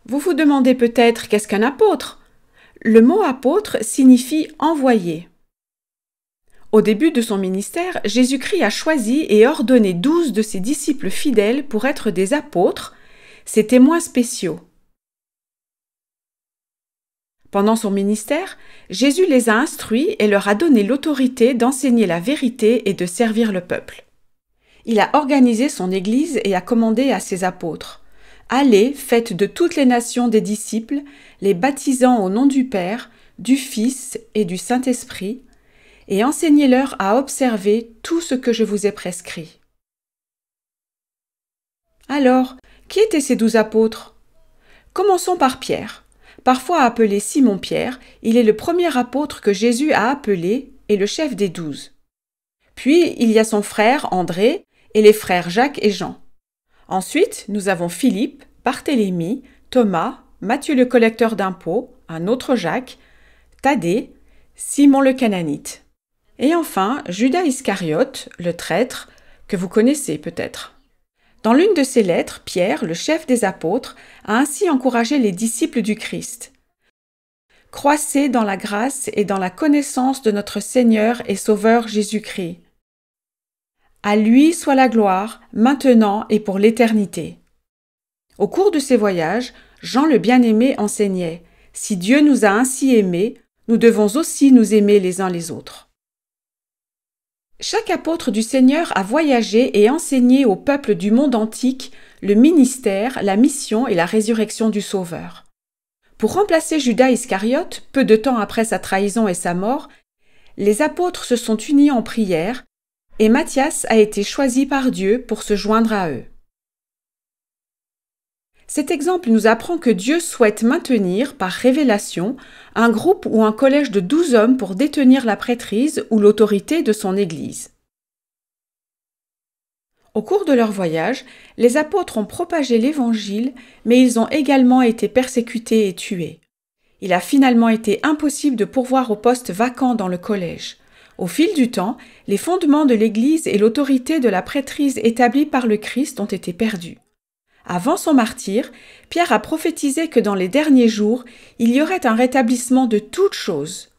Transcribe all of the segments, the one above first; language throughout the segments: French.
Vous vous demandez peut-être qu'est-ce qu'un apôtre? Le mot apôtre signifie envoyé. Au début de son ministère, Jésus-Christ a choisi et ordonné 12 de ses disciples fidèles pour être des apôtres, ses témoins spéciaux. Pendant son ministère, Jésus les a instruits et leur a donné l'autorité d'enseigner la vérité et de servir le peuple. Il a organisé son Église et a commandé à ses apôtres: « Allez, faites de toutes les nations des disciples, les baptisant au nom du Père, du Fils et du Saint-Esprit, et enseignez-leur à observer tout ce que je vous ai prescrit. » Alors, qui étaient ces 12 apôtres? Commençons par Pierre. Parfois appelé Simon-Pierre, il est le premier apôtre que Jésus a appelé et le chef des 12. Puis, il y a son frère André et les frères Jacques et Jean. Ensuite, nous avons Philippe, Barthélemy, Thomas, Matthieu le collecteur d'impôts, un autre Jacques, Thaddée, Simon le Cananite. Et enfin, Judas Iscariote, le traître, que vous connaissez peut-être. Dans l'une de ses lettres, Pierre, le chef des apôtres, a ainsi encouragé les disciples du Christ. « Croissez dans la grâce et dans la connaissance de notre Seigneur et Sauveur Jésus-Christ. À lui soit la gloire, maintenant et pour l'éternité. » Au cours de ses voyages, Jean le bien-aimé enseignait: « Si Dieu nous a ainsi aimés, nous devons aussi nous aimer les uns les autres. » Chaque apôtre du Seigneur a voyagé et enseigné au peuple du monde antique le ministère, la mission et la résurrection du Sauveur. Pour remplacer Judas Iscariote, peu de temps après sa trahison et sa mort, les apôtres se sont unis en prière et Matthias a été choisi par Dieu pour se joindre à eux. Cet exemple nous apprend que Dieu souhaite maintenir, par révélation, un groupe ou un collège de 12 hommes pour détenir la prêtrise ou l'autorité de son Église. Au cours de leur voyage, les apôtres ont propagé l'Évangile, mais ils ont également été persécutés et tués. Il a finalement été impossible de pourvoir aux postes vacants dans le collège. Au fil du temps, les fondements de l'Église et l'autorité de la prêtrise établie par le Christ ont été perdus. Avant son martyre, Pierre a prophétisé que dans les derniers jours, il y aurait un rétablissement de toutes choses,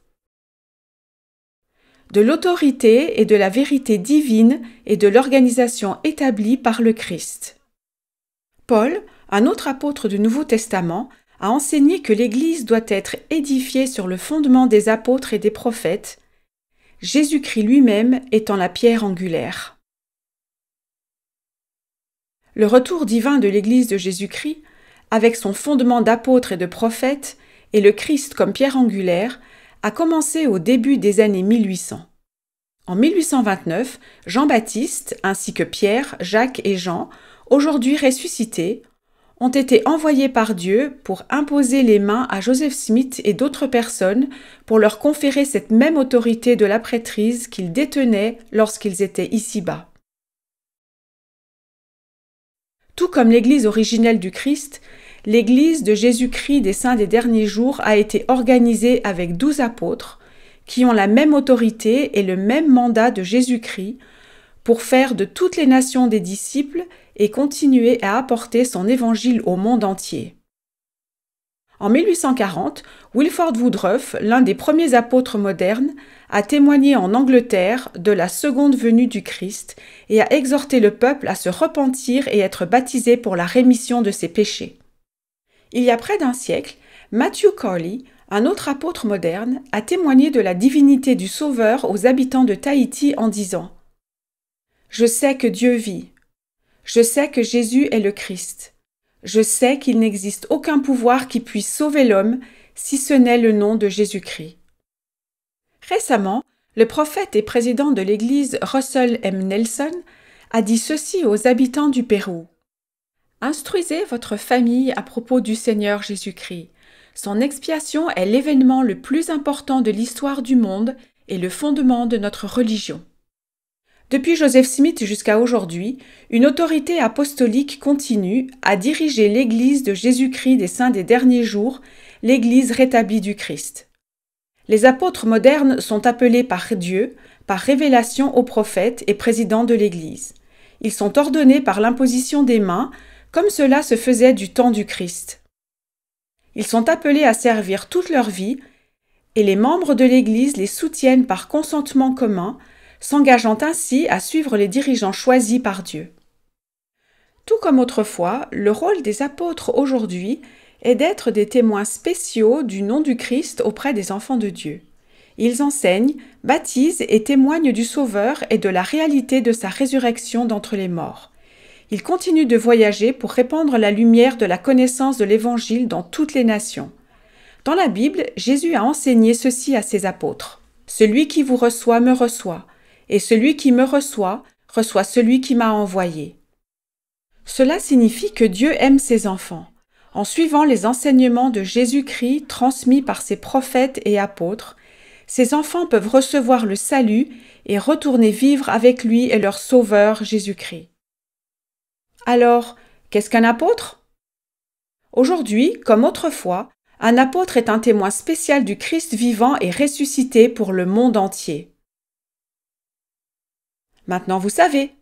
de l'autorité et de la vérité divine et de l'organisation établie par le Christ. Paul, un autre apôtre du Nouveau Testament, a enseigné que l'Église doit être édifiée sur le fondement des apôtres et des prophètes, Jésus-Christ lui-même étant la pierre angulaire. Le retour divin de l'Église de Jésus-Christ, avec son fondement d'apôtres et de prophètes, et le Christ comme pierre angulaire, a commencé au début des années 1800. En 1829, Jean-Baptiste, ainsi que Pierre, Jacques et Jean, aujourd'hui ressuscités, ont été envoyés par Dieu pour imposer les mains à Joseph Smith et d'autres personnes pour leur conférer cette même autorité de la prêtrise qu'ils détenaient lorsqu'ils étaient ici-bas. Tout comme l'Église originelle du Christ, l'Église de Jésus-Christ des Saints des Derniers Jours a été organisée avec 12 apôtres qui ont la même autorité et le même mandat de Jésus-Christ pour faire de toutes les nations des disciples et continuer à apporter son évangile au monde entier. En 1840, Wilford Woodruff, l'un des premiers apôtres modernes, a témoigné en Angleterre de la seconde venue du Christ et a exhorté le peuple à se repentir et être baptisé pour la rémission de ses péchés. Il y a près d'un siècle, Matthew Corley, un autre apôtre moderne, a témoigné de la divinité du Sauveur aux habitants de Tahiti en disant: « Je sais que Dieu vit. Je sais que Jésus est le Christ. Je sais qu'il n'existe aucun pouvoir qui puisse sauver l'homme si ce n'est le nom de Jésus-Christ. » Récemment, le prophète et président de l'Église Russell M. Nelson a dit ceci aux habitants du Pérou: « Instruisez votre famille à propos du Seigneur Jésus-Christ. Son expiation est l'événement le plus important de l'histoire du monde et le fondement de notre religion. » Depuis Joseph Smith jusqu'à aujourd'hui, une autorité apostolique continue à diriger l'Église de Jésus-Christ des Saints des Derniers Jours, l'Église rétablie du Christ. Les apôtres modernes sont appelés par Dieu, par révélation aux prophètes et présidents de l'Église. Ils sont ordonnés par l'imposition des mains, comme cela se faisait du temps du Christ. Ils sont appelés à servir toute leur vie et les membres de l'Église les soutiennent par consentement commun, s'engageant ainsi à suivre les dirigeants choisis par Dieu. Tout comme autrefois, le rôle des apôtres aujourd'hui est d'être des témoins spéciaux du nom du Christ auprès des enfants de Dieu. Ils enseignent, baptisent et témoignent du Sauveur et de la réalité de sa résurrection d'entre les morts. Ils continuent de voyager pour répandre la lumière de la connaissance de l'Évangile dans toutes les nations. Dans la Bible, Jésus a enseigné ceci à ses apôtres. « Celui qui vous reçoit me reçoit, et celui qui me reçoit, reçoit celui qui m'a envoyé. » Cela signifie que Dieu aime ses enfants. En suivant les enseignements de Jésus-Christ transmis par ses prophètes et apôtres, ses enfants peuvent recevoir le salut et retourner vivre avec lui et leur Sauveur Jésus-Christ. Alors, qu'est-ce qu'un apôtre? Aujourd'hui, comme autrefois, un apôtre est un témoin spécial du Christ vivant et ressuscité pour le monde entier. Maintenant vous savez.